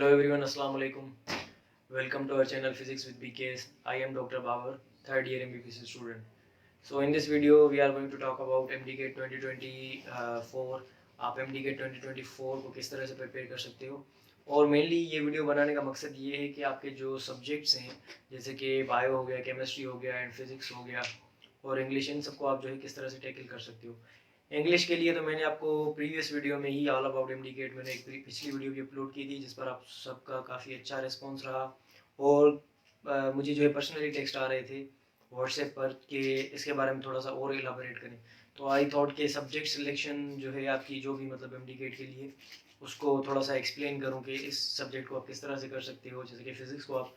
Hello everyone, Assalamu alaikum. Welcome to our channel Physics with BKS. I am Dr. Babar, third year MBBS student. So in this video we are going to talk about MDGate 2024. आप MDGate 2024 को किस तरह से prepare कर सकते हो, और mainly ये वीडियो बनाने का मकसद ये है कि आपके जो सब्जेक्ट्स हैं जैसे कि बायो हो गया, केमिस्ट्री हो गया एंड फिजिक्स हो गया और इंग्लिश, इन सबको आप जो है किस तरह से टैकल कर सकते हो। इंग्लिश के लिए तो मैंने आपको प्रीवियस वीडियो में ही ऑल अबाउट MDGate मैंने एक पिछली वीडियो भी अपलोड की थी जिस पर आप सबका काफ़ी अच्छा रिस्पॉन्स रहा, और मुझे जो है पर्सनली टेक्स्ट आ रहे थे व्हाट्सएप पर कि इसके बारे में थोड़ा सा और एलाबोरेट करें। तो आई थॉट के सब्जेक्ट सिलेक्शन जो है आपकी जो भी मतलब MDGate के लिए उसको थोड़ा सा एक्सप्लेन करूँ कि इस सब्जेक्ट को आप किस तरह से कर सकते हो। जैसे कि फ़िज़िक्स को आप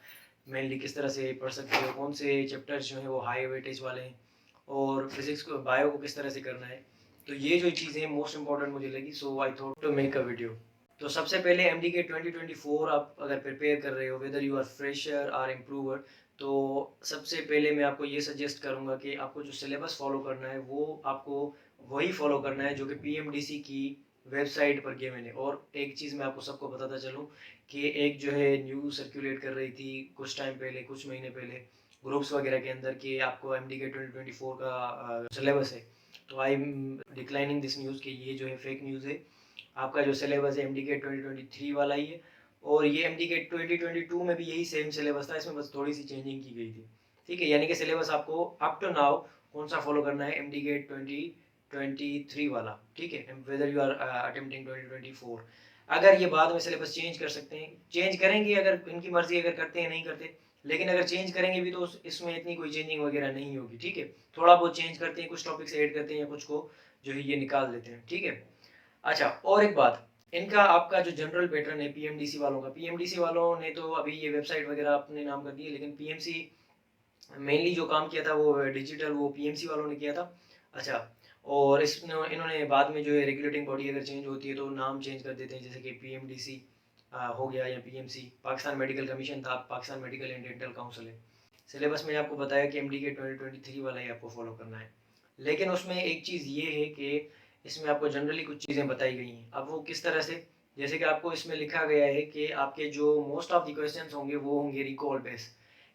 मेनली किस तरह से पढ़ सकते हो, कौन से चैप्टर्स जो हैं वो हाई वेटेज वाले हैं, और फिज़िक्स को बायो को किस तरह से करना है। तो ये जो चीज़ें मोस्ट इंपॉर्टेंट मुझे लगी, so I thought to make a video. तो सबसे पहले MDGate 2024 आप अगर प्रिपेयर कर रहे हो, वेदर यू आर फ्रेशर और इम्प्रूवर, तो सबसे पहले मैं आपको ये सजेस्ट करूँगा कि आपको जो सिलेबस फॉलो करना है वो आपको वही फॉलो करना है जो कि PMDC की वेबसाइट पर गिवन है। और एक चीज़ मैं आपको सबको बताता चलूँ कि एक जो है न्यूज़ सर्कुलेट कर रही थी कुछ टाइम पहले, कुछ महीने पहले ग्रुप्स वगैरह के अंदर कि आपको MDGate 2024 का सिलेबस है। तो I am declining this news कि ये जो है फेक न्यूज़ है। आपका जो सिलेबस है MDGate 2023 वाला ही है, और ये MDGate 2022 में भी यही सेम सिलेबस था, इसमें बस थोड़ी सी चेंजिंग की गई थी। ठीक है, यानी कि सिलेबस आपको अप टू नाउ कौन सा फॉलो करना है, MDGate 2023 वाला। ठीक है, वेदर यू आर अटेम्प्टिंग 2024। अगर ये बाद में सिलेबस चेंज कर सकते हैं, चेंज करेंगे अगर इनकी मर्जी, अगर करते हैं नहीं करते, लेकिन अगर चेंज करेंगे भी तो इसमें इतनी कोई चेंजिंग वगैरह नहीं होगी। ठीक है, थोड़ा बहुत चेंज करते हैं, कुछ टॉपिक्स ऐड करते हैं या कुछ को जो है ये निकाल देते हैं। ठीक है, अच्छा और एक बात, इनका आपका जो जनरल पैटर्न है PMDC वालों का, PMDC वालों ने तो अभी ये वेबसाइट वगैरह अपने नाम कर दी है, लेकिन PMC मेनली जो काम किया था वो डिजिटल, वो PMC वालों ने किया था। अच्छा, और इन्होंने बाद में जो है रेगुलेटिंग बॉडी अगर चेंज होती है तो नाम चेंज कर देते हैं, जैसे कि PMDC हो गया या PMC। पाकिस्तान मेडिकल कमीशन था, Pakistan medical and dental council है। सिलेबस मैंने आपको बताया कि MDGate 2023 वाला ही आपको फॉलो करना है, लेकिन उसमें एक चीज़ ये है कि इसमें आपको जनरली कुछ चीज़ें बताई गई हैं। अब वो किस तरह से, जैसे कि आपको इसमें लिखा गया है कि आपके जो मोस्ट ऑफ द क्वेश्चंस होंगे वो होंगे रिकॉल बेस,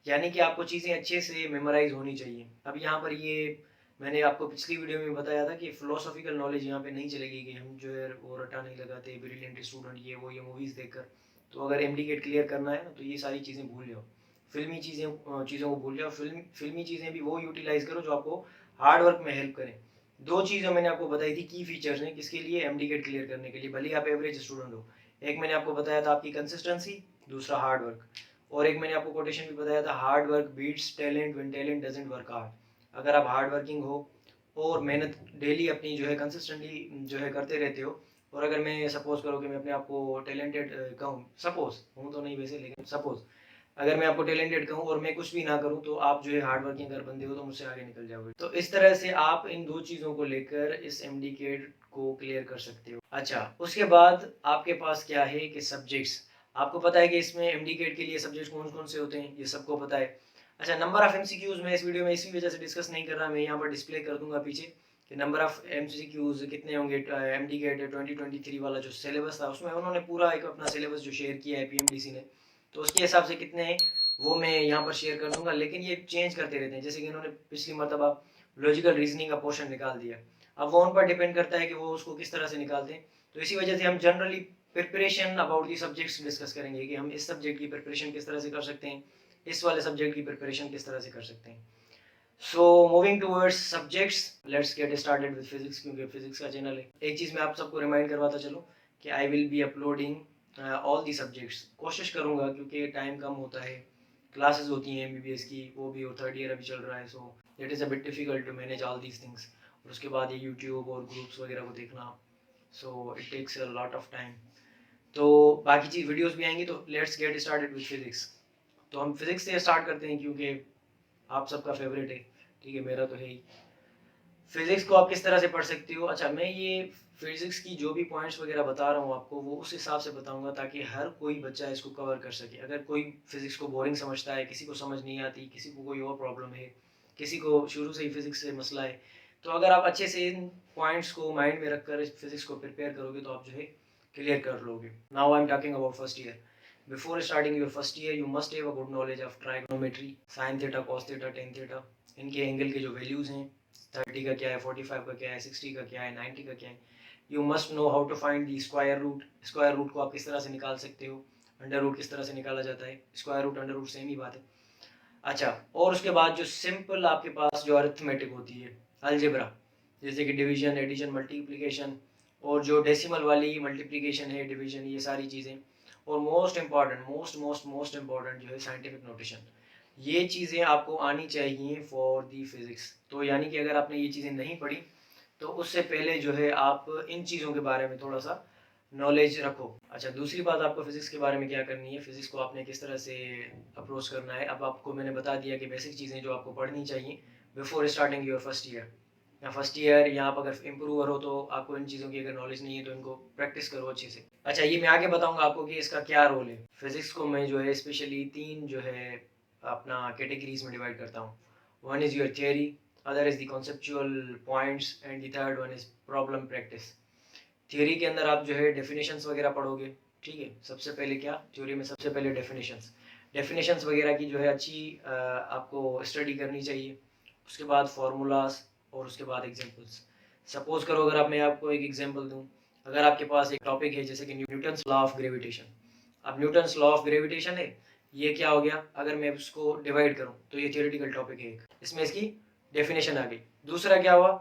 यानी कि आपको चीज़ें अच्छे से मेमोराइज होनी चाहिए। अब यहाँ पर ये मैंने आपको पिछली वीडियो में बताया था कि फिलोसॉफिकल नॉलेज यहाँ पे नहीं चलेगी कि हम जो है वो रटा नहीं लगाते ब्रिलियंट स्टूडेंट ये वो ये मूवीज़ देखकर। तो अगर MDGate क्लियर करना है ना तो ये सारी चीज़ें भूल जाओ, फिल्मी चीज़ों को भूल जाओ, फिल्मी चीज़ें भी वो यूटिलाइज करो जो आपको हार्ड वर्क में हेल्प करें। दो चीज़ें मैंने आपको बताई थी की फीचर्स हैं किसके लिए, MDGate क्लियर करने के लिए, भले ही आप एवरेज स्टूडेंट हो। एक मैंने आपको बताया था आपकी कंसिस्टेंसी, दूसरा हार्ड वर्क, और एक मैंने आपको कोटेशन भी बताया था, hard work beats talent when talent doesn't work hard. अगर आप हार्ड वर्किंग हो और मेहनत डेली अपनी जो है कंसिस्टेंटली जो है करते रहते हो, और अगर मैं सपोज करो कि मैं अपने आप को टैलेंटेड कहूँ, सपोज हूँ तो नहीं वैसे, लेकिन सपोज अगर मैं आपको टैलेंटेड कहूँ और मैं कुछ भी ना करूँ तो आप जो है हार्ड वर्किंग अगर बंदे हो तो मुझसे आगे निकल जाओगे। तो इस तरह से आप इन दो चीज़ों को लेकर इस MDGate को क्लियर कर सकते हो। अच्छा, उसके बाद आपके पास क्या है कि सब्जेक्ट्स, आपको पता है कि इसमें MDGate के लिए सब्जेक्ट्स कौन कौन से होते हैं, ये सबको पता है। अच्छा, नंबर ऑफ MCQs मैं इस वीडियो में इसी वजह से डिस्कस नहीं कर रहा, मैं यहाँ पर डिस्प्ले कर दूंगा पीछे कि नंबर ऑफ MCQs कितने होंगे। MDGate 2023 वाला जो सिलेबस था उसमें उन्होंने पूरा एक अपना सिलेबस जो शेयर किया है PMDC ने, तो उसके हिसाब से कितने हैं वो मैं यहाँ पर शेयर कर दूंगा। लेकिन ये चेंज करते रहते हैं, जैसे कि इन्होंने पिछली मरतबा लॉजिकल रीजनिंग का पोर्शन निकाल दिया, अब वो उन पर डिपेंड करता है कि वो उसको किस तरह से निकालते हैं। तो इसी वजह से हम generally preparation about the subjects discuss करेंगे कि हम इस सब्जेक्ट की प्रिपरेशन किस तरह से कर सकते हैं, इस वाले सब्जेक्ट की प्रिपरेशन किस तरह से कर सकते हैं। So moving towards subjects, let's get started with physics, क्योंकि फिजिक्स का चैनल है। एक चीज़ मैं आप सबको रिमाइंड करवाता चलूँ कि I will be uploading all the subjects, कोशिश करूँगा क्योंकि टाइम कम होता है, क्लासेस होती हैं MBBS की, वो भी थर्ड ईयर अभी चल रहा है, so it is a bit difficult to manage all these things. और उसके बाद ये यूट्यूब और ग्रुप्स वगैरह को देखना, so it takes a lot of time. तो बाकी चीज़ वीडियोस भी आएंगी, तो let's get started with physics. तो हम फिजिक्स से स्टार्ट करते हैं क्योंकि आप सबका फेवरेट है। ठीक है, मेरा तो है ही। फिजिक्स को आप किस तरह से पढ़ सकते हो, अच्छा मैं ये फिजिक्स की जो भी पॉइंट्स वगैरह बता रहा हूँ आपको वो उस हिसाब से बताऊंगा ताकि हर कोई बच्चा इसको कवर कर सके। अगर कोई फिजिक्स को बोरिंग समझता है, किसी को समझ नहीं आती, किसी को कोई और प्रॉब्लम है, किसी को शुरू से ही फिजिक्स से मसला है, तो अगर आप अच्छे से इन पॉइंट्स को माइंड में रखकर इस फिजिक्स को प्रिपेयर करोगे तो आप जो है क्लियर कर लोगे। Now I am talking about first year. Before starting your first year, you must have a good knowledge of trigonometry, sin theta, cos theta, tan theta, इनके एंगल के जो वैल्यूज़ हैं, 30 का क्या है, 45 का क्या है, 60 का क्या है, 90 का क्या है. You must know how to find the square root. Square root को आप किस तरह से निकाल सकते हो, अंडर रूट किस तरह से निकाला जाता है. Square root under root same ही बात है. अच्छा, और उसके बाद जो सिंपल आपके पास जो अरिथमेटिक होती है, अलजेब्रा, जैसे कि डिवीजन, एडिशन, मल्टीप्लिकेशन, और जो डेसिमल वाली मल्टीप्लिकेशन है, डिवीजन, ये सारी चीज़ें. और मोस्ट इम्पॉर्टेंट, मोस्ट इम्पॉर्टेंट जो है साइंटिफिक नोटेशन. ये चीज़ें आपको आनी चाहिए फॉर दी फिज़िक्स. तो यानी कि अगर आपने ये चीज़ें नहीं पढ़ी तो उससे पहले जो है आप इन चीज़ों के बारे में थोड़ा सा नॉलेज रखो. अच्छा, दूसरी बात आपको फिज़िक्स के बारे में क्या करनी है, फिज़िक्स को आपने किस तरह से अप्रोच करना है. अब आपको मैंने बता दिया कि बेसिक चीज़ें जो आपको पढ़नी चाहिए before starting your first year. या फर्स्ट ईयर या आप अगर इम्प्रूवर हो तो आपको इन चीज़ों की अगर नॉलेज नहीं है तो इनको प्रैक्टिस करो अच्छे से. अच्छा, ये मैं आगे बताऊंगा आपको कि इसका क्या रोल है. फिज़िक्स को मैं जो है स्पेशली 3 जो है अपना कैटेगरीज में डिवाइड करता हूँ. One is your theory, other is the conceptual points, and the third one is problem practice. Theory के अंदर आप जो है डेफिनेशंस वगैरह पढ़ोगे. ठीक है, सबसे पहले क्या, थ्योरी में सबसे पहले डेफिनेशंस वगैरह की जो है अच्छी आपको स्टडी करनी चाहिए. उसके बाद फार्मूलाज, और उसके बाद एग्जांपल्स. सपोज करो अगर मैं आपको एक एग्जांपल दूं. अगर आपके पास एक टॉपिक है जैसे कि न्यूटन्स लॉ ऑफ ग्रेविटेशन. अब न्यूटन्स लॉ ऑफ ग्रेविटेशन है, ये क्या हो गया, अगर मैं उसको डिवाइड करूं तो ये थियोरेटिकल टॉपिक है एक, इसमें इसकी डेफिनेशन आ गई. दूसरा क्या हुआ,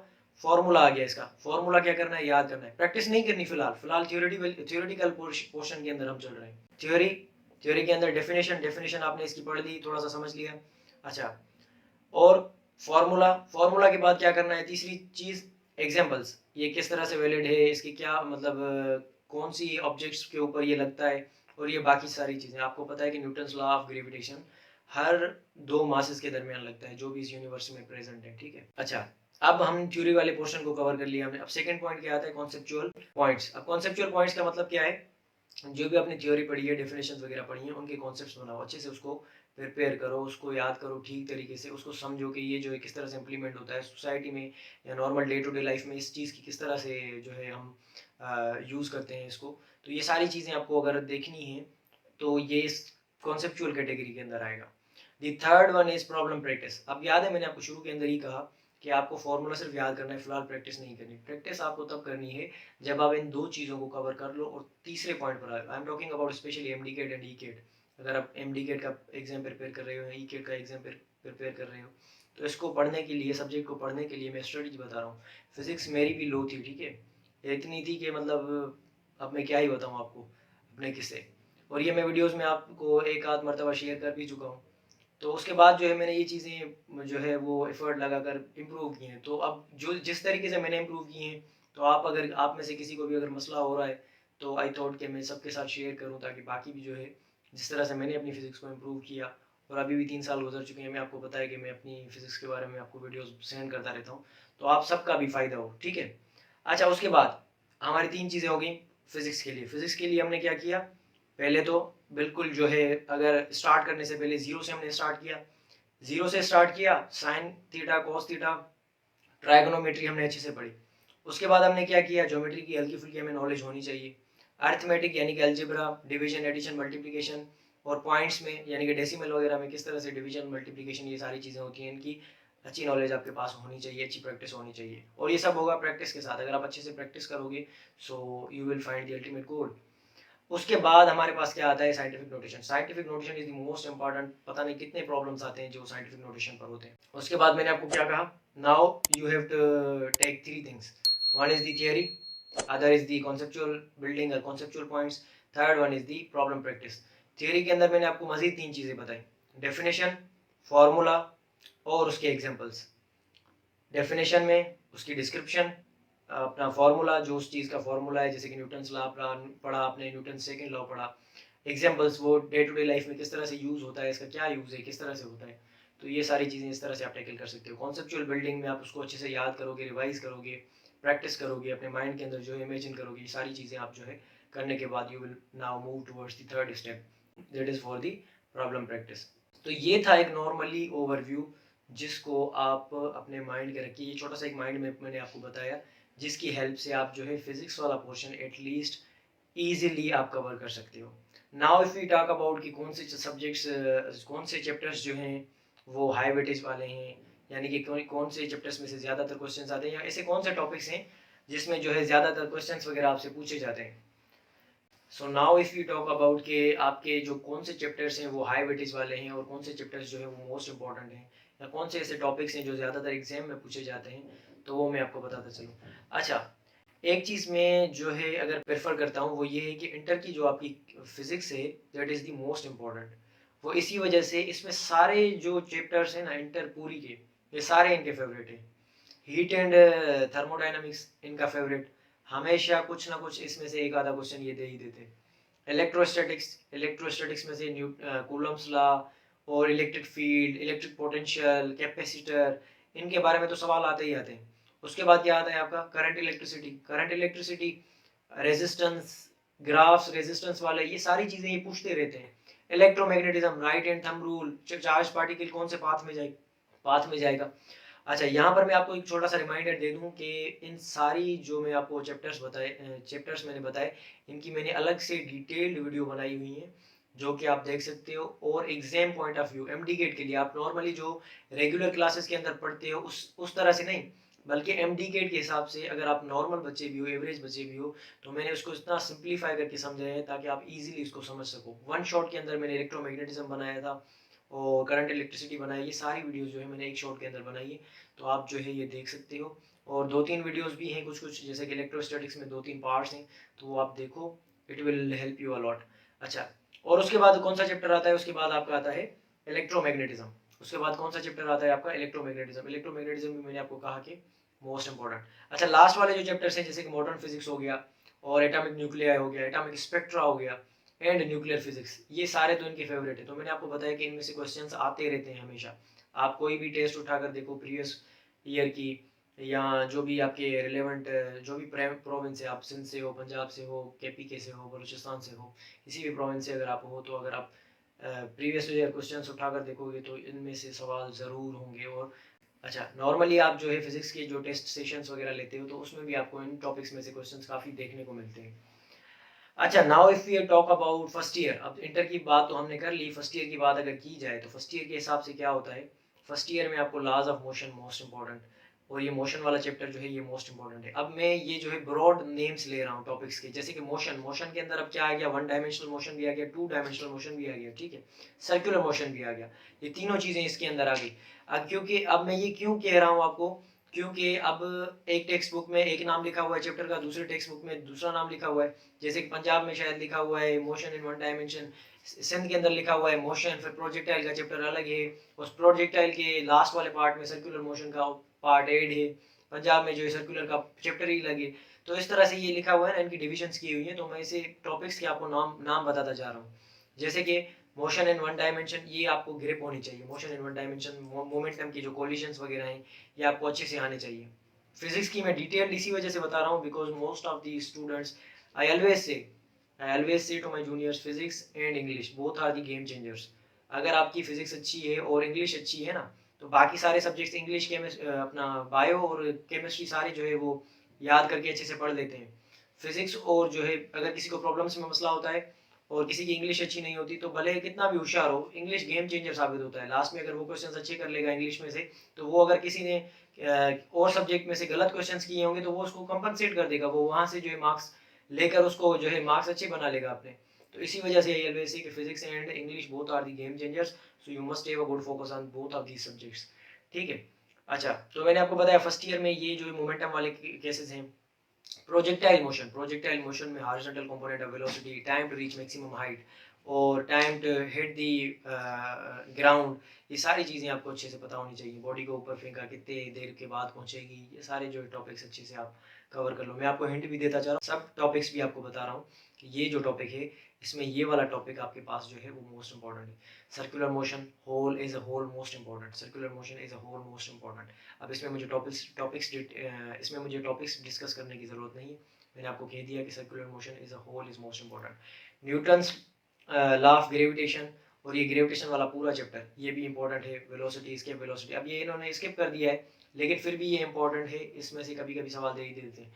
फॉर्मूला आ गया. इसका फॉर्मूला क्या करना है, याद करना है, प्रैक्टिस नहीं करनी. फिलहाल थ्योरेटिकल पोर्शन के अंदर हम चल रहे हैं. थ्योरी के अंदर डेफिनेशन आपने इसकी पढ़ ली, थोड़ा सा समझ लिया. अच्छा, और फॉर्मूला के बाद क्या करना है, तीसरी चीज एग्जांपल्स. ये किस तरह से वैलिड है, इसकी क्या मतलब कौन सी ऑब्जेक्ट्स के ऊपर ये लगता है, और ये बाकी सारी चीज़ें. आपको पता है कि Newton's law of gravitation her 2 masses के दरमियान लगता है जो भी इस यूनिवर्स में प्रेजेंट है. ठीक है. अच्छा, अब हम थ्योरी वाले पोर्शन को कवर कर लिया हमने. अब सेकंड पॉइंट क्या आता है, कॉन्सेप्चुअल पॉइंट्स. अब कॉन्सेप्चुअल पॉइंट्स का मतलब क्या है, जो भी आपने थ्योरी पढ़ी है, डेफिनेशन वगैरह पढ़ी है, उनके कॉन्सेप्ट्स बनाओ अच्छे से, उसको प्रिपेयर करो, उसको याद करो ठीक तरीके से, उसको समझो कि ये जो है किस तरह से इम्प्लीमेंट होता है सोसाइटी में या normal day to day life में, इस चीज़ की किस तरह से जो है हम यूज़ करते हैं इसको. तो ये सारी चीज़ें आपको अगर देखनी है तो ये इस कॉन्सेप्चुअल कैटेगरी के अंदर आएगा. The third one is problem practice. अब याद है मैंने आपको शुरू के अंदर ही कहा कि आपको फॉर्मूला सिर्फ याद करना है, फिलहाल प्रैक्टिस नहीं करनी. प्रैक्टिस आपको तब करनी है जब आप इन 2 चीज़ों को कवर कर लो और तीसरे पॉइंट पर आए. I am talking about specially MDCAT and ECAT. अगर आप एमडीकेट का एग्जाम प्रिपेयर कर रहे हो या ईकेट का एग्जाम प्रिपेयर कर रहे हो तो इसको पढ़ने के लिए, सब्जेक्ट को पढ़ने के लिए मैं स्ट्रेटजी बता रहा हूँ. फिजिक्स मेरी भी लो थी, ठीक है, इतनी थी कि मतलब अब मैं क्या ही बताऊँ आपको अपने किस्से. और ये मैं वीडियोज़ में आपको एक आध मरतबा शेयर कर भी चुका हूँ. तो उसके बाद जो है मैंने ये चीज़ें जो है वो एफर्ट लगाकर इम्प्रूव की हैं. तो अब जो जिस तरीके से मैंने इम्प्रूव की हैं, तो आप अगर आप में से किसी को भी अगर मसला हो रहा है तो आई थॉट कि मैं सबके साथ शेयर करूं ताकि बाकी भी जो है जिस तरह से मैंने अपनी फ़िज़िक्स को इम्प्रूव किया, और अभी भी 3 साल गुजर चुके हैं, मैं आपको पता है कि मैं अपनी फ़िज़िक्स के बारे में आपको वीडियोज़ सेंड करता रहता हूँ, तो आप सबका भी फ़ायदा हो. ठीक है. अच्छा, उसके बाद हमारी 3 चीज़ें हो गई फ़िज़िक्स के लिए हमने क्या किया, पहले तो बिल्कुल जो है अगर स्टार्ट करने से पहले ज़ीरो से हमने स्टार्ट किया. Sine theta, cos theta, trigonometry हमने अच्छे से पढ़ी. उसके बाद हमने क्या किया, ज्योमेट्री की हल्की फुल्की हमें नॉलेज होनी चाहिए. अरिथमेटिक यानी कि अलजेब्रा, डिवीजन, एडिशन, मल्टीप्लिकेशन, और पॉइंट्स में यानी कि डेसिमल वगैरह में किस तरह से डिवीजन, मल्टीप्लिकेशन, ये सारी चीज़ें होती हैं, इनकी अच्छी नॉलेज आपके पास होनी चाहिए, अच्छी प्रैक्टिस होनी चाहिए. और ये सब होगा प्रैक्टिस के साथ. अगर आप अच्छे से प्रैक्टिस करोगे so you will find the ultimate goal. उसके बाद हमारे पास क्या आता है, scientific notation is the most important. पता नहीं कितने प्रॉब्लम्स आते हैं जो साइंटिफिक नोटेशन पर होते हैं. उसके बाद मैंने आपको क्या कहा, now you have to take 3 things. One is the theory, other is the conceptual building और conceptual points, third one is the problem practice. Theory के अंदर मैंने आपको मजीद 3 चीज़ें बताई, डेफिनेशन, फार्मूला और उसके एग्जांपल्स. डेफिनेशन में उसकी डिस्क्रिप्शन, अपना फार्मूला जो उस चीज़ का फार्मूला है, जैसे कि न्यूटन्स लॉ पढ़ा आपने, न्यूटन सेकंड लॉ पढ़ा. एग्जांपल्स वो डे टू डे लाइफ में किस तरह से यूज़ होता है, इसका क्या यूज़ है, किस तरह से होता है. तो ये सारी चीज़ें इस तरह से आप टैकल कर सकते हो. कॉन्सेप्चुअल बिल्डिंग में आप उसको अच्छे से याद करोगे, रिवाइज करोगे, प्रैक्टिस करोगे, अपने माइंड के अंदर जो है इमेजिन करोगे. ये सारी चीज़ें आप जो है करने के बाद you will now move towards the third step, that is for the problem practice. तो ये था एक नॉर्मली ओवरव्यू जिसको आप अपने माइंड के रखिए. ये छोटा सा एक माइंड मैप मैंने आपको बताया जिसकी हेल्प से आप जो है फिजिक्स वाला पोर्शन एटलीस्ट ईजिली आप कवर कर सकते हो. Now if we talk about कि कौन से सब्जेक्ट्स कौन से चैप्टर्स जो हैं वो हाई वेटेज वाले हैं, यानी कि कौन कौन से चैप्टर्स में से ज़्यादातर क्वेश्चंस आते हैं, या ऐसे कौन से टॉपिक्स हैं जिसमें जो है ज़्यादातर क्वेश्चंस वगैरह आपसे पूछे जाते हैं। So now if you talk about के आपके जो कौन से चैप्टर्स हैं वो हाई वेटेज वाले हैं और कौन से चैप्टर्स जो है वो मोस्ट इंपॉर्टेंट हैं, या कौन से ऐसे टॉपिक्स हैं जो ज़्यादातर एग्जाम में पूछे जाते हैं, तो वो मैं आपको बताता चलूँ। अच्छा, एक चीज़ मैं जो है अगर प्रेफर करता हूँ वो ये है कि इंटर की जो आपकी फिजिक्स है that is the most important. वो इसी वजह से इसमें सारे जो चैप्टर्स हैं ना इंटर पूरी के, ये सारे इनके फेवरेट हैं। हीट एंड थर्मोडाइनमिक्स इनका फेवरेट, हमेशा कुछ ना कुछ इसमें से एक आधा क्वेश्चन ये दे ही देते हैं। इलेक्ट्रोस्टैटिक्स में से कूलम्स लॉ और electric field, electric potential, capacitor, इनके बारे में तो सवाल आते ही आते हैं। उसके बाद क्या आता है आपका current electricity, resistance, graphs resistance वाले, ये सारी चीज़ें ये पूछते रहते हैं। Electromagnetism, right and thumb rule, charge particle कौन से पाथ में जाएगा। अच्छा, यहाँ पर मैं आपको एक छोटा सा रिमाइंडर दे दूं कि इन सारी जो मैं आपको चैप्टर्स मैंने बताए, इनकी मैंने अलग से डिटेल्ड वीडियो बनाई हुई है जो कि आप देख सकते हो। और exam point of view MDCAT के लिए, आप नॉर्मली जो रेगुलर क्लासेस के अंदर पढ़ते हो उस तरह से नहीं, बल्कि एमडीकेट के हिसाब से, अगर आप नॉर्मल बच्चे भी हो, एवरेज बच्चे भी हो, तो मैंने उसको इतना सिंप्लीफाई करके समझाया है ताकि आप इजीली इसको समझ सको। वन शॉट के अंदर मैंने इलेक्ट्रोमैग्नेटिज्म बनाया था और करंट इलेक्ट्रिसिटी बनाई, ये सारी वीडियोस जो है मैंने एक शॉट के अंदर बनाई है, तो आप जो है ये देख सकते हो। और 2-3 वीडियोस भी हैं कुछ जैसे कि इलेक्ट्रोस्टैटिक्स में 2-3 पार्ट्स हैं, तो वो आप देखो, it will help you a lot. अच्छा, और उसके बाद कौन सा चैप्टर आता है, उसके बाद आपका आता है इलेक्ट्रोमैग्नेटिज्म। उसके बाद कौन सा चैप्टर आता है आपका, इलेक्ट्रोमैग्नेटिज्म भी मैंने आपको कहा कि मोस्ट इंपॉर्टेंट। अच्छा, लास्ट वाले जो चैप्टर्स हैं जैसे कि मॉडर्न फिजिक्स हो गया, और एटॉमिक न्यूक्लियाई हो गया, एटॉमिक स्पेक्ट्रा हो गया, एंड न्यूक्लियर फिजिक्स, ये सारे तो इनके फेवरेट है। तो मैंने आपको बताया कि इनमें से क्वेश्चंस आते रहते हैं हमेशा। आप कोई भी टेस्ट उठाकर देखो प्रीवियस ईयर की, या जो भी आपके रिलेवेंट जो भी प्रोविंस है, आप सिंध से हो, पंजाब से हो, केपीके से हो, बलूचिस्तान से हो, किसी भी प्रोविंस से अगर आप हो, तो अगर आप प्रीवियस ईयर क्वेश्चंस उठाकर देखोगे तो इनमें से सवाल ज़रूर होंगे। और अच्छा, नॉर्मली आप जो है फिजिक्स के जो टेस्ट सेशंस वगैरह लेते हो तो उसमें भी आपको इन टॉपिक्स में से क्वेश्चंस काफ़ी देखने को मिलते हैं। अच्छा, now if we talk about first year, अब इंटर की बात तो हमने कर ली, फर्स्ट ईयर की बात अगर की जाए तो फर्स्ट ईयर के हिसाब से क्या होता है, फर्स्ट ईयर में आपको laws of motion most important, और ये मोशन वाला चैप्टर जो है ये मोस्ट इंपॉर्टेंट है। अब मैं ये जो है ब्रॉड नेम्स ले रहा हूँ टॉपिक्स के, जैसे कि मोशन के अंदर अब क्या आ गया, वन डायमेंशनल मोशन भी आ गया, टू डायमेंशनल मोशन भी आ गया, ठीक है, सर्कुलर मोशन भी आ गया, ये तीनों चीज़ें इसके अंदर आ गई। अब क्योंकि अब मैं ये क्यों कह रहा हूँ आपको, क्योंकि अब एक टेक्स्ट बुक में एक नाम लिखा हुआ है चैप्टर का, दूसरे टेक्स्ट बुक में दूसरा नाम लिखा हुआ है। जैसे कि पंजाब में शायद लिखा हुआ है motion in one dimension, Sindh के अंदर लिखा हुआ है मोशन, फिर प्रोजेक्टाइल का चैप्टर अलग है, उस प्रोजेक्टाइल के लास्ट वाले पार्ट में सर्कुलर मोशन का पार्ट एड है, पंजाब में जो है सर्कुलर का चैप्टर ही लगे। तो इस तरह से ये लिखा हुआ है ना, इनकी डिविजन्स की हुई है, तो मैं इसे टॉपिक्स के आपको नाम नाम बताता जा रहा हूँ। जैसे कि मोशन इन वन डायमेंशन, ये आपको ग्रिप होनी चाहिए, motion in one dimension, momentum की जो कोलिशंस वगैरह हैं ये आपको अच्छे से आने चाहिए। फिजिक्स की मैं डिटेल इसी वजह से बता रहा हूँ because most of the students, I always say to my juniors, physics and English both are the game changers. अगर आपकी फिजिक्स अच्छी है और इंग्लिश अच्छी है ना, तो बाकी सारे सब्जेक्ट्स इंग्लिश, अपना बायो और केमिस्ट्री सारे जो है वो याद करके अच्छे से पढ़ लेते हैं। फिजिक्स और जो है अगर किसी को प्रॉब्लम्स में मसला होता है और किसी की इंग्लिश अच्छी नहीं होती, तो भले कितना भी होशियार हो, इंग्लिश गेम चेंजर साबित होता है। लास्ट में अगर वो क्वेश्चंस अच्छे कर लेगा इंग्लिश में से, तो वो अगर किसी ने और सब्जेक्ट में से गलत क्वेश्चंस किए होंगे तो वो उसको कंपनसेट कर देगा, वो वहाँ से जो है मार्क्स लेकर उसको जो है मार्क्स अच्छे बना लेगा अपने। तो इसी वजह से ये ऑलवेज कि physics and English both are the game changers, so you must have a good focus on both of these subjects, ठीक है। अच्छा, तो मैंने आपको बताया फर्स्ट ईयर में ये जो मोमेंटम वाले केसेस हैं। प्रोजेक्टाइल मोशन में horizontal component of velocity, time to reach maximum height, और time to hit the ground, ये सारी चीज़ें आपको अच्छे से पता होनी चाहिए। बॉडी को ऊपर फेंका कितने देर के बाद पहुंचेगी, ये सारे जो टॉपिक्स अच्छे से आप कवर कर लो। मैं आपको हिंट भी देता जा रहा हूँ, सब टॉपिक्स भी आपको बता रहा हूँ कि ये जो टॉपिक है इसमें ये वाला टॉपिक आपके पास जो है वो मोस्ट इंपॉर्टेंट है। Circular motion whole is a whole most important, circular motion is a whole most important. अब इसमें मुझे टॉपिक्स डिस्कस करने की ज़रूरत नहीं है, मैंने आपको कह दिया कि circular motion is a whole is most important. Newton's law of gravitation, और ये ग्रेविटेशन वाला पूरा चैप्टर ये भी इंपॉर्टेंट है। वेलोसिटी, स्केप वेलोसिटी, अब ये इन्होंने स्किप कर दिया है लेकिन फिर भी ये इंपॉर्टेंट है, इसमें से कभी कभी सवाल दे ही देते हैं।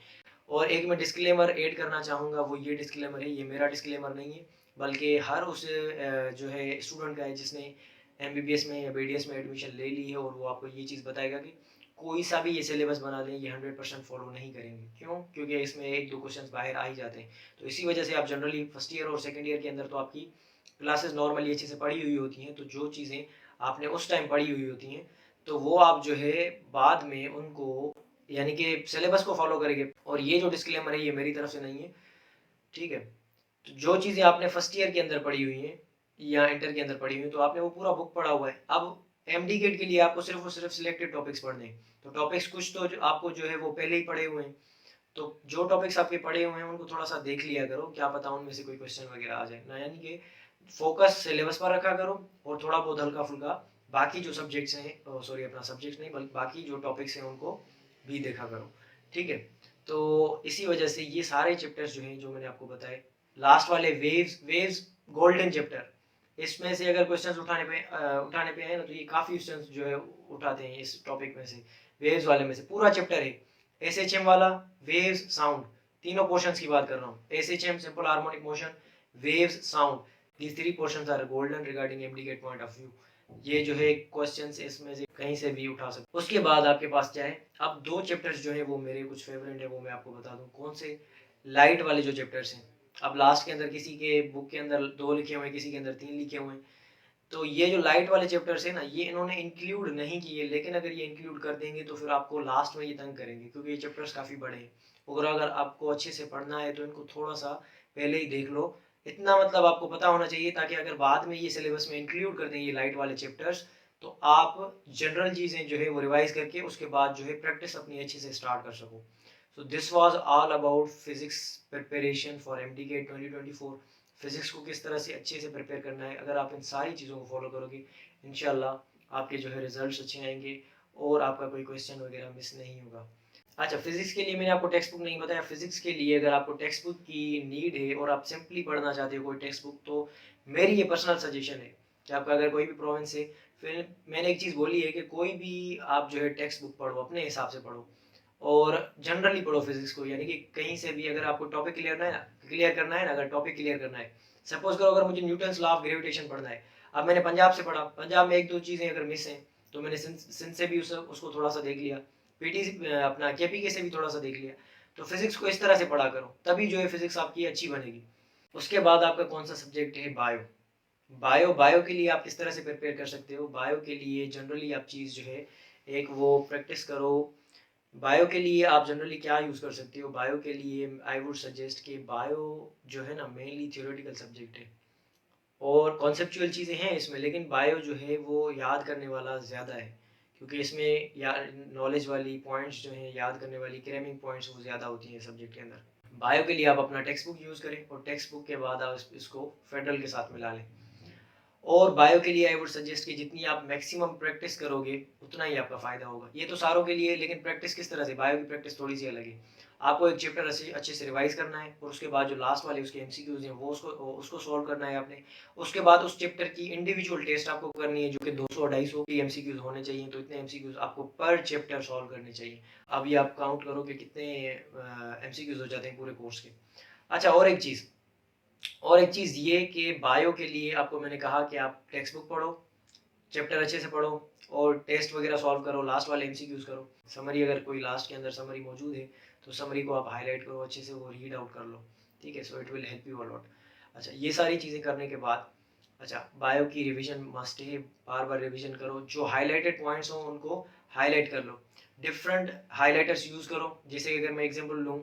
और एक मैं डिस्क्लेमर ऐड करना चाहूँगा, वो ये डिस्क्लेमर है, ये मेरा डिस्क्लेमर नहीं है, बल्कि हर उस जो है स्टूडेंट का है जिसने MBBS में या BDS में एडमिशन ले ली है, और वो आपको ये चीज़ बताएगा कि कोई सा भी ये सिलेबस बना लें, ये 100% फॉलो नहीं करेंगे। क्यों? क्योंकि इसमें 1-2 क्वेश्चंस बाहर आ ही जाते हैं। तो इसी वजह से आप जनरली फर्स्ट ईयर और सेकंड ईयर के अंदर तो आपकी क्लासेस नॉर्मली अच्छे से पढ़ी हुई होती हैं, तो जो चीज़ें आपने उस टाइम पढ़ी हुई होती हैं, तो वो आप जो है बाद में उनको यानी कि सिलेबस को फॉलो करेंगे। और ये जो डिस्क्लेमर है ये मेरी तरफ से नहीं है, ठीक है? तो जो चीज़ें आपने फर्स्ट ईयर के अंदर पढ़ी हुई हैं या इंटर के अंदर पढ़ी हुई हैं, तो आपने वो पूरा बुक पढ़ा हुआ है। अब MD गेट के लिए आपको सिर्फ और सिर्फ सिलेक्टेड टॉपिक्स पढ़ने हैं। तो टॉपिक्स कुछ तो आपको जो है वो पहले ही पढ़े हुए हैं। तो जो टॉपिक्स आपके पढ़े हुए हैं उनको थोड़ा सा देख लिया करो, क्या पता उनमें से कोई क्वेश्चन वगैरह आ जाए ना। यानी कि फोकस सिलेबस पर रखा करो, और थोड़ा बहुत हल्का फुल्का बाकी जो सब्जेक्ट्स हैं, सॉरी अपना सब्जेक्ट्स नहीं बल्कि बाकी जो टॉपिक्स हैं उनको भी देखा करो, ठीक है? तो इसी वजह से ये सारे चैप्टर्स जो हैं जो मैंने आपको बताए, लास्ट वाले वेव्स वेव्स गोल्डन चैप्टर, इसमें से अगर क्वेश्चंस उठाने पे आए ना, तो ये काफ़ी क्वेश्चंस जो है उठाते हैं इस टॉपिक में से, वेव्स वाले में से। पूरा चैप्टर है SHM वाला, वेव्स, साउंड, तीनों पोर्शंस की बात कर रहा हूँ। SHM simple harmonic motion, waves, sound, these three portions are golden regarding MDGate point of view। ये जो है क्वेश्चंस इसमें से कहीं से भी उठा सकते। उसके बाद आपके पास क्या है, अब 2 चैप्टर्स जो है वो मेरे कुछ फेवरेट है, वो मैं आपको बता दूं कौन से। लाइट वाले जो चैप्टर्स हैं, अब लास्ट के अंदर किसी के बुक के अंदर 2 लिखे हुए हैं, किसी के अंदर 3 लिखे हुए हैं। तो ये जो लाइट वाले चैप्टर्स है ना, ये इन्होंने इंक्लूड नहीं किए, लेकिन अगर ये इंक्लूड कर देंगे तो फिर आपको लास्ट में ये तंग करेंगे, क्योंकि ये चैप्टर्स काफ़ी बड़े हैं। और अगर आपको अच्छे से पढ़ना है तो इनको थोड़ा सा पहले ही देख लो। इतना मतलब आपको पता होना चाहिए, ताकि अगर बाद में ये सिलेबस में इंक्लूड कर दें ये लाइट वाले चैप्टर्स, तो आप जनरल चीज़ें जो है वो रिवाइज करके उसके बाद जो है प्रैक्टिस अपनी अच्छे से स्टार्ट कर सको। So this was all about physics preparation for MDGate 2024। Physics को किस तरह से अच्छे से प्रिपेयर करना है, अगर आप इन सारी चीज़ों को फॉलो करोगे, इंशाल्लाह आपके जो है रिजल्ट्स अच्छे आएंगे और आपका कोई क्वेश्चन वगैरह मिस नहीं होगा। अच्छा, फिजिक्स के लिए मैंने आपको टेक्स्ट बुक नहीं बताया। फिजिक्स के लिए अगर आपको टेक्स्ट बुक की नीड है और आप सिंपली पढ़ना चाहते हो कोई टेक्स्ट बुक, तो मेरी ये पर्सनल सजेशन है कि आपका अगर कोई भी प्रोविंस है, फिर मैंने एक चीज़ बोली है कि कोई भी आप जो है टेक्स्ट बुक पढ़ो, अपने हिसाब से पढ़ो और जनरली पढ़ो फिजिक्स को। यानी कि कहीं से भी अगर आपको टॉपिक क्लियर करना है ना, अगर टॉपिक क्लियर करना है, सपोज करो अगर मुझे न्यूटन्स लॉ ऑफ ग्रेविटेशन पढ़ना है, अब मैंने पंजाब से पढ़ा, पंजाब में 1-2 चीज़ें अगर मिस हैं, तो मैंने सिंध से भी उसको थोड़ा सा देख लिया, PT अपना KPK से भी थोड़ा सा देख लिया। तो फिजिक्स को इस तरह से पढ़ा करो, तभी जो है फिजिक्स आपकी अच्छी बनेगी। उसके बाद आपका कौन सा सब्जेक्ट है, बायो। बायो के लिए आप किस तरह से प्रिपेयर कर सकते हो, बायो के लिए जनरली आप चीज़ जो है एक वो प्रैक्टिस करो। बायो के लिए आप जनरली क्या यूज़ कर सकते हो, बायो के लिए आई वुड सजेस्ट कि बायो जो है ना मेनली थियोरेटिकल सब्जेक्ट है और कॉन्सेप्चुअल चीज़ें हैं इसमें, लेकिन बायो जो है वो याद करने वाला ज़्यादा है, क्योंकि इसमें या नॉलेज वाली पॉइंट्स जो हैं, याद करने वाली क्रैमिंग पॉइंट्स वो ज़्यादा होती हैं सब्जेक्ट के अंदर। बायो के लिए आप अपना टेक्स्ट बुक यूज़ करें और टेक्स्ट बुक के बाद आप इसको फेडरल के साथ मिला लें। और बायो के लिए आई वुड सजेस्ट कि जितनी आप मैक्सिमम प्रैक्टिस करोगे उतना ही आपका फ़ायदा होगा। ये तो सारों के लिए, लेकिन प्रैक्टिस किस तरह से, बायो की प्रैक्टिस थोड़ी सी अलग है। आपको एक चैप्टर अच्छे से रिवाइज करना है और उसके बाद जो लास्ट वाले उसके MCQs हैं वो उसको सॉल्व करना है आपने। उसके बाद उस चैप्टर की इंडिविजुअल टेस्ट आपको करनी है, जो कि 200-250 की MCQs होने चाहिए। तो इतने MCQs आपको पर चैप्टर सॉल्व करने चाहिए। अब ये आप काउंट करो कि कितने MCQs हो जाते हैं पूरे कोर्स के। अच्छा, और एक चीज़ ये कि बायो के लिए आपको मैंने कहा कि आप टेक्स्ट बुक पढ़ो, चैप्टर अच्छे से पढ़ो और टेस्ट वगैरह सॉल्व करो, लास्ट वाले MCQs करो। समरी अगर कोई लास्ट के अंदर समरी मौजूद है तो समरी को आप हाईलाइट करो, अच्छे से वो रीड आउट कर लो, ठीक है? So it will help you a lot. अच्छा, ये सारी चीज़ें करने के बाद, अच्छा बायो की रिवीजन मस्ट है, बार बार रिवीजन करो। जो हाईलाइटेड पॉइंट्स हों उनको हाईलाइट कर लो, डिफरेंट हाईलाइटर्स यूज़ करो। जैसे अगर मैं एग्जांपल लूँ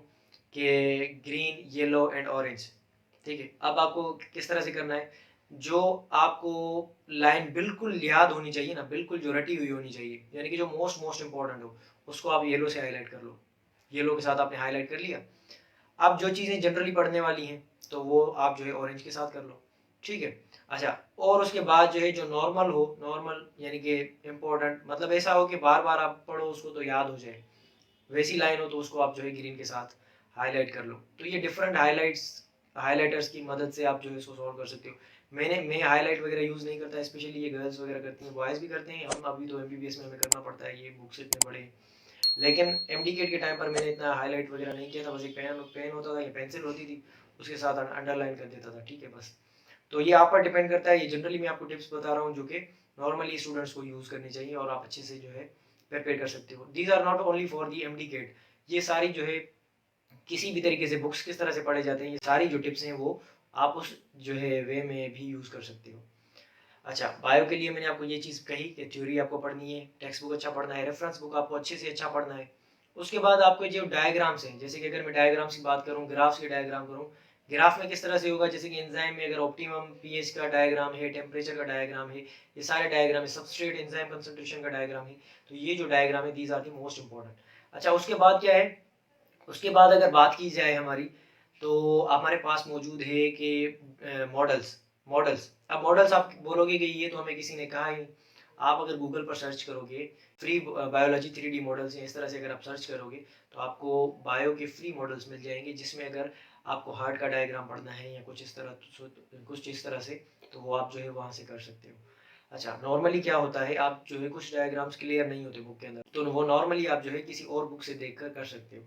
कि ग्रीन, येलो एंड ऑरेंज, ठीक है? अब आपको किस तरह से करना है, जो आपको लाइन बिल्कुल याद होनी चाहिए ना, बिल्कुल जो रटी हुई होनी चाहिए, यानी कि जो मोस्ट इंपॉर्टेंट हो, उसको आप येलो से हाईलाइट कर लो। येलो के साथ आपने हाईलाइट कर लिया। अब जो चीज़ें जनरली पढ़ने वाली हैं तो वो आप जो है ऑरेंज के साथ कर लो, ठीक है? अच्छा, और उसके बाद जो है जो नॉर्मल हो, नॉर्मल यानी कि इम्पोर्टेंट, मतलब ऐसा हो कि बार बार आप पढ़ो उसको तो याद हो जाए, वैसी लाइन हो तो उसको आप जो है ग्रीन के साथ हाईलाइट कर लो। तो ये डिफरेंट हाईलाइटर्स की मदद से आप जो है इसको सॉल्व कर सकते हो। मैं हाईलाइट वगैरह यूज़ नहीं करता, स्पेशली ये गर्ल्स वगैरह करती हैं, बॉयज़ भी करते हैं। हम अभी तो MBBS में हमें करना पड़ता है, ये बुक्स इतने बड़े। लेकिन MDGate के टाइम पर मैंने इतना हाईलाइट वगैरह नहीं किया था, बस एक पेन होता था या पेंसिल होती थी, उसके साथ अंडरलाइन कर देता था, ठीक है बस। तो ये आप पर डिपेंड करता है। ये जनरली मैं आपको टिप्स बता रहा हूँ जो कि नॉर्मली स्टूडेंट्स को यूज़ करनी चाहिए और आप अच्छे से जो है प्रिपेयर कर सकते हो। These are not only for the MDCAT, ये सारी जो है किसी भी तरीके से बुक्स किस तरह से पढ़े जाते हैं, ये सारी जो टिप्स हैं वो आप उस जो है वे में भी यूज़ कर सकते हो। अच्छा, बायो के लिए मैंने आपको ये चीज़ कही कि थ्योरी आपको पढ़नी है, टेक्स्ट बुक अच्छा पढ़ना है, रेफरेंस बुक आपको अच्छे से अच्छा पढ़ना है। उसके बाद आपके जो डायग्राम्स हैं, जैसे कि अगर मैं डायग्राम्स की बात करूँ, ग्राफ्स के डायग्राम करूँ, ग्राफ में किस तरह से होगा, जैसे कि एंजाइम में अगर ऑप्टिमम पीएच का डायग्राम है, टेम्परेचर का डायग्राम है, ये सारे डायग्राम है, सबस्ट्रेट एंजाइम कंसंट्रेशन का डायग्राम है, तो ये जो डायग्राम है these are the most important. अच्छा, उसके बाद क्या है, उसके बाद अगर बात की जाए हमारी, तो हमारे पास मौजूद है कि मॉडल्स मॉडल्स अब मॉडल्स आप बोलोगे कि ये तो हमें किसी ने कहा ही। आप अगर गूगल पर सर्च करोगे फ्री बायोलॉजी 3D मॉडल्स हैं, इस तरह से अगर आप सर्च करोगे तो आपको बायो के फ्री मॉडल्स मिल जाएंगे, जिसमें अगर आपको हार्ट का डायग्राम पढ़ना है या कुछ इस तरह से, तो वो आप जो है वहाँ से कर सकते हो। अच्छा, नॉर्मली क्या होता है, आप जो है कुछ डायग्राम्स क्लियर नहीं होते बुक के अंदर, तो वो नॉर्मली आप जो है किसी और बुक से देखकर कर सकते हो।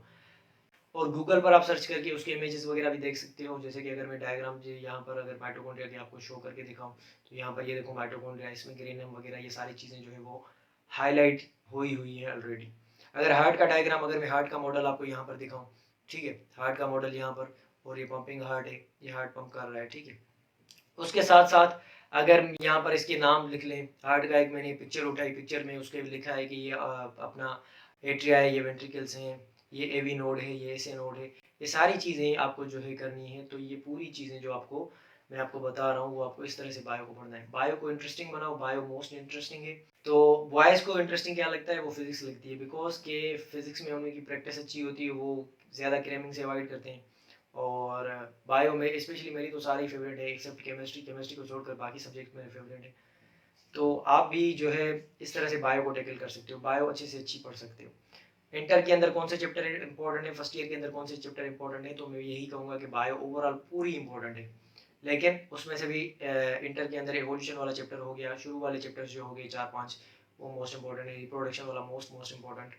और गूगल पर आप सर्च करके उसके इमेजेस वगैरह भी देख सकते हो। जैसे कि अगर मैं डायग्राम जो यहाँ पर अगर माइटोकॉन्ड्रिया की आपको शो करके दिखाऊं, तो यहाँ पर ये देखो माइटोकॉन्ड्रिया, इसमें ग्रेनम वगैरह ये सारी चीज़ें जो है वो हाईलाइट हुई है ऑलरेडी। अगर हार्ट का डायग्राम, अगर मैं हार्ट का मॉडल आपको यहाँ पर दिखाऊँ, ठीक है, हार्ट का मॉडल यहाँ पर, और ये पंपिंग हार्ट है, ये हार्ट पंप कर रहा है, ठीक है। उसके साथ साथ अगर यहाँ पर इसके नाम लिख लें, हार्ट का एक मैंने पिक्चर उठाई, पिक्चर में उसके लिखा है कि ये अपना एट्रिया है, ये वेंट्रिकल्स हैं, ये एवी नोड है, ये एसए नोड है, ये सारी चीज़ें आपको जो है करनी है। तो ये पूरी चीज़ें जो आपको मैं आपको बता रहा हूँ वो आपको इस तरह से बायो को पढ़ना है। बायो को इंटरेस्टिंग बनाओ, बायो मोस्ट इंटरेस्टिंग है। तो बॉयज़ को इंटरेस्टिंग क्या लगता है, वो फिजिक्स लगती है, बिकॉज के फिजिक्स में उनकी प्रैक्टिस अच्छी होती है, वो ज़्यादा क्रेमिंग से अवॉइड करते हैं। और बायो में स्पेशली मेरी तो सारी फेवरेट है एक्सेप्ट केमिस्ट्री, केमिस्ट्री को छोड़कर बाकी सब्जेक्ट मेरे फेवरेट है। तो आप भी जो है इस तरह से बायो को टैकल कर सकते हो, बायो अच्छे से अच्छी पढ़ सकते हो। इंटर के अंदर कौन से चैप्टर इंपॉर्टेंट है, फर्स्ट ईयर के अंदर कौन से चैप्टर इंपॉर्टेंट है, तो मैं यही कहूँगा कि बायो ओवरऑल पूरी इंपॉर्टेंट है। लेकिन उसमें से भी इंटर के अंदर एवोल्यूशन वाला चैप्टर हो गया, शुरू वाले चैप्टर्स जो हो गए 4-5, वो मोस्ट इंपॉर्टेंट है। रिप्रोडक्शन वाला मोस्ट इंपॉर्टेंट,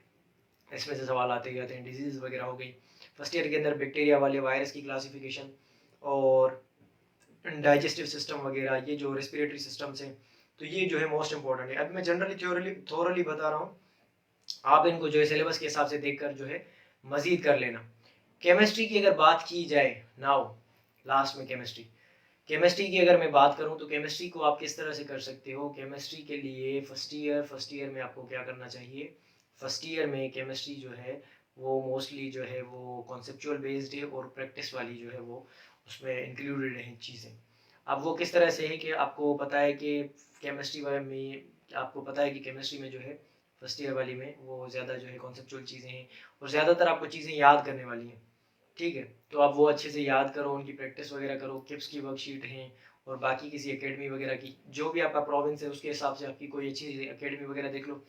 इसमें से सवाल आते जाते हैं। डिजीज़ वगैरह हो गई फर्स्ट ईयर के अंदर, बैक्टीरिया वाले, वायरस की क्लासिफिकेशन, और डाइजेस्टिव सिस्टम वगैरह, ये जो रेस्पिरेटरी सिस्टम्स हैं, तो ये जो है मोस्ट इंपॉर्टेंट है। अब मैं जनरली थोरली बता रहा हूँ, आप इनको जो है सिलेबस के हिसाब से देखकर जो है मजीद कर लेना। केमिस्ट्री की अगर बात की जाए, नाउ लास्ट में केमिस्ट्री की अगर मैं बात करूं, तो केमिस्ट्री को आप किस तरह से कर सकते हो। केमिस्ट्री के लिए फर्स्ट ईयर में आपको क्या करना चाहिए, फर्स्ट ईयर में केमिस्ट्री जो है वो मोस्टली जो है वो कॉन्सेप्चुअल बेस्ड है, और प्रैक्टिस वाली जो है वो उसमें इंक्लूडेड हैं चीज़ें। अब वो किस तरह से है कि आपको पता है कि केमिस्ट्री में, आपको पता है कि केमिस्ट्री में जो है फर्स्ट ईयर वाली में वो ज़्यादा जो है कॉन्सेप्चुअल चीज़ें हैं, और ज़्यादातर आपको चीज़ें याद करने वाली हैं, ठीक है। तो आप वो अच्छे से याद करो, उनकी प्रैक्टिस वगैरह करो, किप्स की वर्कशीट हैं, और बाकी किसी एकेडमी वगैरह की, जो भी आपका प्रोविंस है उसके हिसाब से आपकी कोई अच्छी एकेडमी वगैरह देख लो।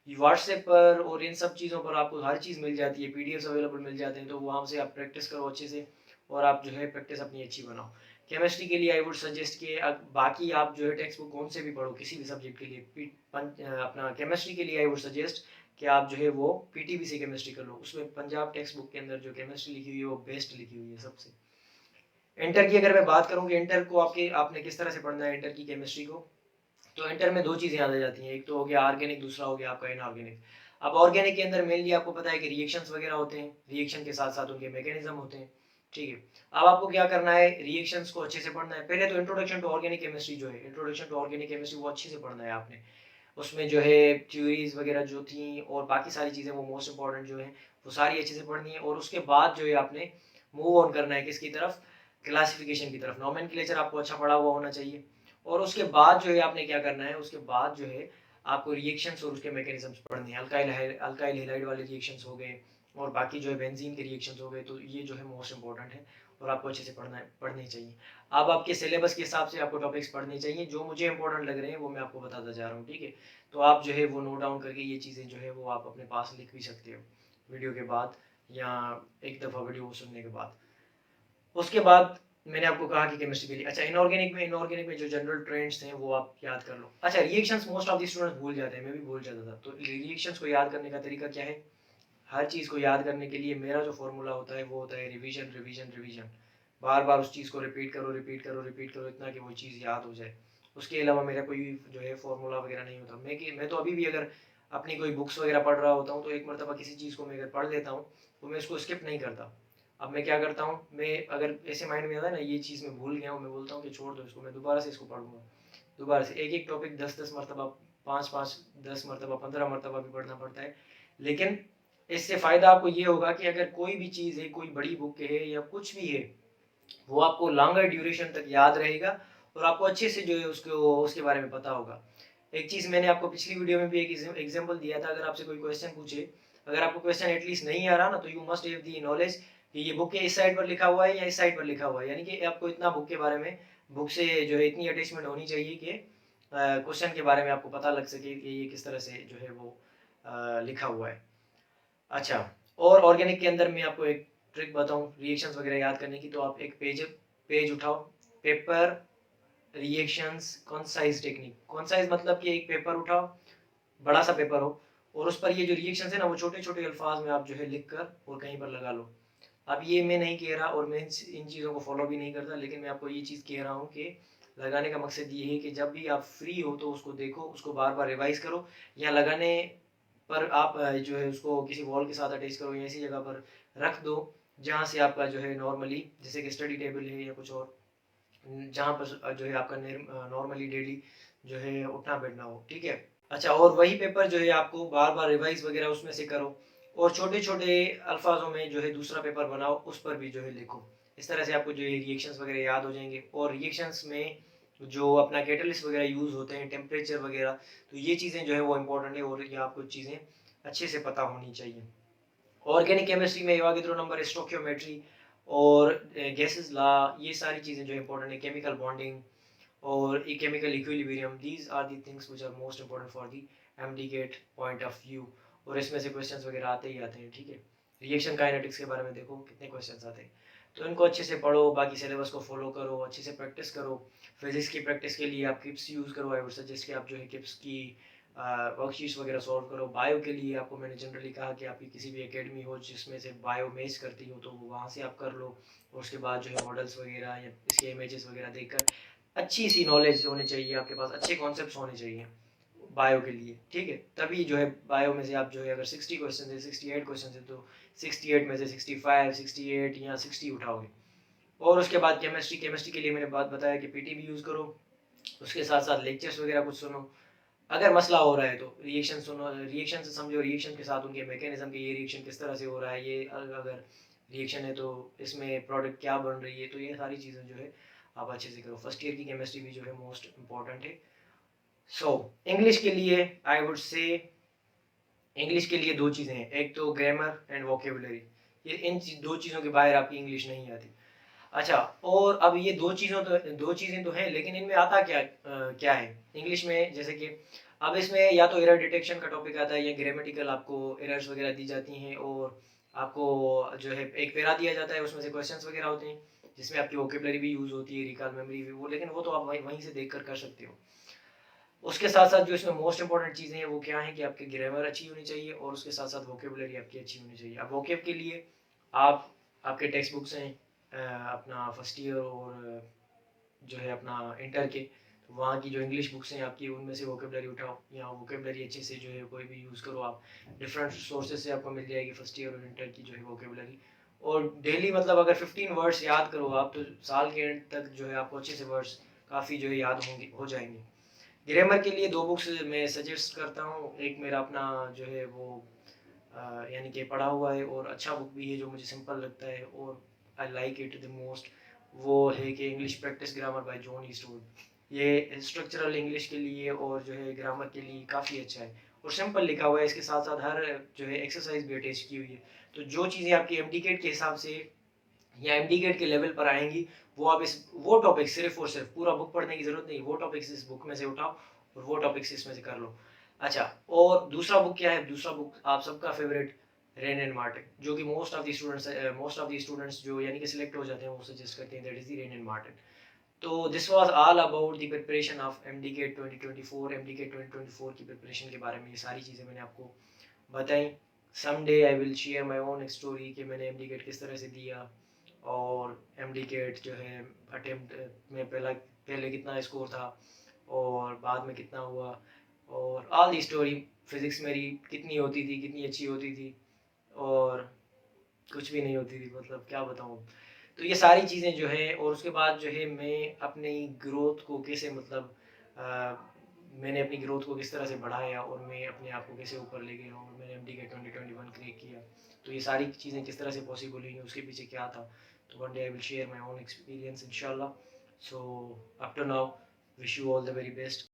व्हाट्सएप पर और इन सब चीज़ों पर आपको हर चीज़ मिल जाती है, पीडीएफ्स अवेलेबल मिल जाते हैं, तो वहाँ से आप प्रैक्टिस करो अच्छे से, और आप जो है प्रैक्टिस अपनी अच्छी बनाओ। केमिस्ट्री के लिए आई वुड सजेस्ट कि बाकी आप जो है टेक्स्ट बुक कौन से भी पढ़ो किसी भी सब्जेक्ट के लिए, अपना केमिस्ट्री के लिए आई वुड सजेस्ट कि आप जो है वो पीटीबी से केमिस्ट्री कर लो। उसमें पंजाब टेक्स्ट बुक के अंदर जो केमिस्ट्री लिखी हुई है वो बेस्ट लिखी हुई है सबसे। इंटर की अगर मैं बात करूँ कि इंटर को आपने किस तरह से पढ़ना है इंटर की केमिस्ट्री को, तो इंटर में दो चीज़ें याद आ जाती हैं, एक तो हो गया ऑर्गेनिक, दूसरा हो गया आपका इनऑर्गेनिक। अब ऑर्गेनिक के अंदर मेनली आपको पता है कि रिएक्शंस वगैरह होते हैं, रिएक्शन के साथ साथ उनके मैकेनिज्म होते हैं, ठीक है। अब आपको क्या करना है, रिएक्शंस को अच्छे से पढ़ना है। पहले तो इंट्रोडक्शन टू ऑर्गेनिक केमिस्ट्री जो है, इंट्रोडक्शन टू ऑर्गेनिक केमिस्ट्री वो अच्छे से पढ़ना है आपने। उसमें जो है थ्योरीज वगैरह जो थी और बाकी सारी चीज़ें वो मोस्ट इंपॉर्टेंट जो है वो सारी अच्छे से पढ़नी है। और उसके बाद जो है आपने मूव ऑन करना है किसकी तरफ, क्लासिफिकेशन की तरफ। नोमेनक्लेचर आपको अच्छा पढ़ा हुआ होना चाहिए। और उसके बाद जो है आपने क्या करना है, उसके बाद जो है आपको रिएक्शंस और उसके मैकेनिज्म्स पढ़ने हैं। अल्काइल हैलाइड वाले रिएक्शंस हो गए, और बाकी जो है बेंजीन के रिएक्शंस हो गए, तो ये जो है मोस्ट इंपॉर्टेंट है और आपको अच्छे से पढ़ने चाहिए। अब आपके सिलेबस के हिसाब से आपको टॉपिक्स पढ़ने चाहिए, जो मुझे इंपॉर्टेंट लग रहे हैं वो मैं आपको बताता जा रहा हूँ, ठीक है। तो आप जो है वो नोट डाउन करके ये चीज़ें जो है वो आप अपने पास लिख भी सकते हो वीडियो के बाद, या एक दफ़ा वीडियो सुनने के बाद। उसके बाद मैंने आपको कहा कि केमिस्ट्री के लिए, अच्छा इनऑर्गेनिक में जो जनरल ट्रेंड्स हैं वो आप याद कर लो। अच्छा, reactions most of the students भूल जाते हैं, मैं भी भूल जाता था। तो रिएक्शंस को याद करने का तरीका क्या है, हर चीज़ को याद करने के लिए मेरा जो फॉर्मूला होता है वो होता है रिवीजन रिवीजन रिवीजन। बार बार उस चीज़ को रिपीट करो इतना कि वो चीज़ याद हो जाए। उसके अलावा मेरा कोई जो है फॉर्मूला वगैरह नहीं होता। मैं तो अभी भी अगर अपनी कोई बुक्स वगैरह पढ़ रहा होता हूँ तो एक मरतबा किसी चीज़ को मैं अगर पढ़ लेता हूँ तो मैं उसको स्किप नहीं करता। अब मैं क्या करता हूँ, मैं अगर ऐसे माइंड में आता है ना ये चीज़ मैं भूल गया हूँ, मैं बोलता हूँ कि छोड़ दो इसको, मैं दोबारा से इसको पढ़ूंगा। दोबारा से एक एक टॉपिक 10-10 मरतबा, 5-5, 10 मरतबा, 15 मरतबा भी पढ़ना पड़ता है। लेकिन इससे फ़ायदा आपको ये होगा कि अगर कोई भी चीज़ है, कोई बड़ी बुक है या कुछ भी है, वो आपको लॉन्गर ड्यूरेशन तक याद रहेगा और आपको अच्छे से जो है उसको उसके बारे में पता होगा। एक चीज़ मैंने आपको पिछली वीडियो में भी एक एग्जांपल दिया था, अगर आपसे कोई क्वेश्चन पूछे, अगर आपको क्वेश्चन एटलीस्ट नहीं आ रहा ना, तो you must have the knowledge कि ये बुक के इस साइड पर लिखा हुआ है या इस साइड पर लिखा हुआ है, यानी कि आपको इतना बुक के बारे में, बुक से जो है इतनी अटैचमेंट होनी चाहिए कि क्वेश्चन के बारे में आपको पता लग सके कि ये किस तरह से जो है वो लिखा हुआ है। अच्छा, और ऑर्गेनिक के अंदर मैं आपको एक ट्रिक बताऊं रिएक्शंस वगैरह याद करने की, तो आप एक पेज पेज उठाओ, paper reactions concise technique. Concise मतलब कि एक पेपर उठाओ, बड़ा सा पेपर हो, और उस पर ये जो रिएक्शंस है ना वो छोटे छोटे अल्फाज में आप जो है लिख कर और कहीं पर लगा लो। अब ये मैं नहीं कह रहा और मैं इन चीज़ों को फॉलो भी नहीं करता, लेकिन मैं आपको ये चीज़ कह रहा हूँ कि लगाने का मकसद ये है कि जब भी आप फ्री हो तो उसको देखो, उसको बार बार रिवाइज करो, या लगाने पर आप जो है उसको किसी वॉल के साथ अटैच करो या ऐसी जगह पर रख दो जहाँ से आपका जो है नॉर्मली, जैसे कि स्टडी टेबल है या कुछ और, जहाँ पर जो है आपका नॉर्मली डेली जो है उठना बैठना हो, ठीक है। अच्छा, और वही पेपर जो है आपको बार बार रिवाइज वगैरह उसमें से करो, और छोटे छोटे अल्फाजों में जो है दूसरा पेपर बनाओ, उस पर भी जो है लिखो। इस तरह से आपको जो है रिएक्शंस वगैरह याद हो जाएंगे। और रिएक्शंस में जो अपना कैटलिस्ट वगैरह यूज़ होते हैं, टेम्परेचर वगैरह, तो ये चीज़ें जो है वो इंपॉर्टेंट है और ये आपको चीज़ें अच्छे से पता होनी चाहिए। ऑर्गेनिक केमिस्ट्री में एवोगाड्रो नंबर, स्टोकियोमेट्री और गैसेस लॉ, ये सारी चीज़ें जो इंपॉर्टेंट है, केमिकल बॉन्डिंग और chemical equilibrium, these are the things which are most important for the MDCAT point of view. और इसमें से क्वेश्चंस वगैरह आते ही आते हैं, ठीक है। रिएक्शन काइनेटिक्स के बारे में देखो कितने क्वेश्चंस आते हैं, तो इनको अच्छे से पढ़ो, बाकी सिलेबस को फॉलो करो, अच्छे से प्रैक्टिस करो। फिजिक्स की प्रैक्टिस के लिए आप किप्स यूज़ करो, आई वुड सजेस्ट कि आप जो है किप्स की वर्कशीट्स वगैरह सॉल्व करो। बायो के लिए आपको मैंने जनरली कहा कि आपकी किसी भी एकेडमी हो जिसमें से बायो मैच करती हो, तो वहाँ से आप कर लो, और उसके बाद जो है मॉडल्स वगैरह या इसके इमेजेस वगैरह देखकर अच्छी सी नॉलेज होनी चाहिए आपके पास, अच्छे कॉन्सेप्ट्स होने चाहिए बायो के लिए, ठीक है। तभी जो है बायो में से आप जो है अगर 60 क्वेश्चन है, 68 क्वेश्चन है, तो 68 में से 65, 68 या 60 उठाओगे। और उसके बाद केमिस्ट्री के लिए मैंने बात बताया कि पीटी भी यूज़ करो, उसके साथ साथ लेक्चर्स वगैरह कुछ सुनो। अगर मसला हो रहा है तो रिएक्शन सुनो, रिएक्शन से समझो, रिएक्शन के साथ उनके मैकेनिज्म के, ये रिएक्शन किस तरह से हो रहा है, ये अगर रिएक्शन है तो इसमें प्रोडक्ट क्या बन रही है, तो ये सारी चीज़ें जो है आप अच्छे से करो। फर्स्ट ईयर की केमिस्ट्री भी जो है मोस्ट इम्पॉर्टेंट है। सो इंग्लिश के लिए आई वुड से, इंग्लिश के लिए दो चीज़ें हैं, एक तो ग्रामर एंड वोकेबुलरी। ये इन दो चीज़ों के बाहर आपकी इंग्लिश नहीं आती। अच्छा, और अब ये दो चीज़ें तो हैं, लेकिन इनमें आता क्या है इंग्लिश में, जैसे कि अब इसमें या तो एरर डिटेक्शन का टॉपिक आता है या ग्रामेटिकल आपको एरर्स वगैरह दी जाती हैं, और आपको जो है एक पेरा दिया जाता है, उसमें से क्वेश्चंस वगैरह होते हैं जिसमें आपकी वोकेबुलरी भी यूज़ होती है, रिकॉल मेमोरी भी, वो, लेकिन वो तो आप वहीं से देख कर सकते हो। उसके साथ साथ जो इसमें मोस्ट इंपॉर्टेंट चीज़ें हैं वो क्या है कि आपकी ग्रामर अच्छी होनी चाहिए और उसके साथ साथ वोकेबुलरी आपकी अच्छी होनी चाहिए। अब वोकेब के लिए आप, आपके टेक्स्ट बुक्स हैं अपना फर्स्ट ईयर और जो है अपना इंटर के, तो वहाँ की जो इंग्लिश बुक्स हैं आपकी, उनमें से वोकेबुलरी उठाओ या वोकेबुलरी अच्छे से जो है कोई भी यूज़ करो आप, डिफरेंट सोर्सेज से आपको मिल जाएगी फर्स्ट ईयर और इंटर की जो है वोकेबुलरी। और डेली मतलब अगर 15 वर्ड्स याद करो आप, तो साल के एंड तक जो है आपको अच्छे से वर्ड्स काफ़ी जो है याद होंगे, हो जाएंगे। ग्रामर के लिए दो बुक्स मैं सजेस्ट करता हूँ, एक मेरा अपना जो है वो यानी कि पढ़ा हुआ है और अच्छा बुक भी है जो मुझे सिंपल लगता है और I like it the most, वो है कि English practice grammar bye John Eastwood. ये स्ट्रक्चरल इंग्लिश के लिए और जो है ग्रामर के लिए काफ़ी अच्छा है और सिंपल लिखा हुआ है, इसके साथ साथ हर जो है एक्सरसाइज भी अटैच की हुई है। तो जो चीज़ें आपकी एमडीकेट के हिसाब से या एमडीकेट के लेवल पर आएंगी, वो आप इस, वो टॉपिक सिर्फ और सिर्फ, पूरा बुक पढ़ने की जरूरत नहीं, वो टॉपिक्स इस बुक में से उठाओ और वो टॉपिक्स इसमें से कर लो। अच्छा, और दूसरा बुक क्या है, दूसरा बुक आप सबका फेवरेट, रेन एंड मार्टिन, जो कि मोस्ट ऑफ द स्टूडेंट्स जो यानी कि सिलेक्ट हो जाते हैं वो सजेस्ट करते हैं, that is the Wren and Martin. तो this was all about the preparation of MDCAT 2024, MDCAT 2024 की प्रिपरेशन के बारे में ये सारी चीज़ें मैंने आपको बताई। Some day I will share my own story कि मैंने एमडीकेट किस तरह से दिया, और MD जो है अटेम्प्ट में पहले कितना स्कोर था और बाद में कितना हुआ, और ऑल दी स्टोरी। फिज़िक्स मेरी कितनी होती थी, कितनी अच्छी होती थी, और कुछ भी नहीं होती थी, मतलब क्या बताऊँ। तो ये सारी चीज़ें जो है, और उसके बाद जो है मैं अपनी ग्रोथ को कैसे मतलब मैंने अपनी ग्रोथ को किस तरह से बढ़ाया और मैं अपने आप को कैसे ऊपर ले गया, और मैंने MD 2021 क्रैक किया। तो ये सारी चीज़ें किस तरह से पॉसिबल हुई, उसके पीछे क्या था, तो one day I will share my own experience इंशाल्लाह। So up to now, wish you all the very best.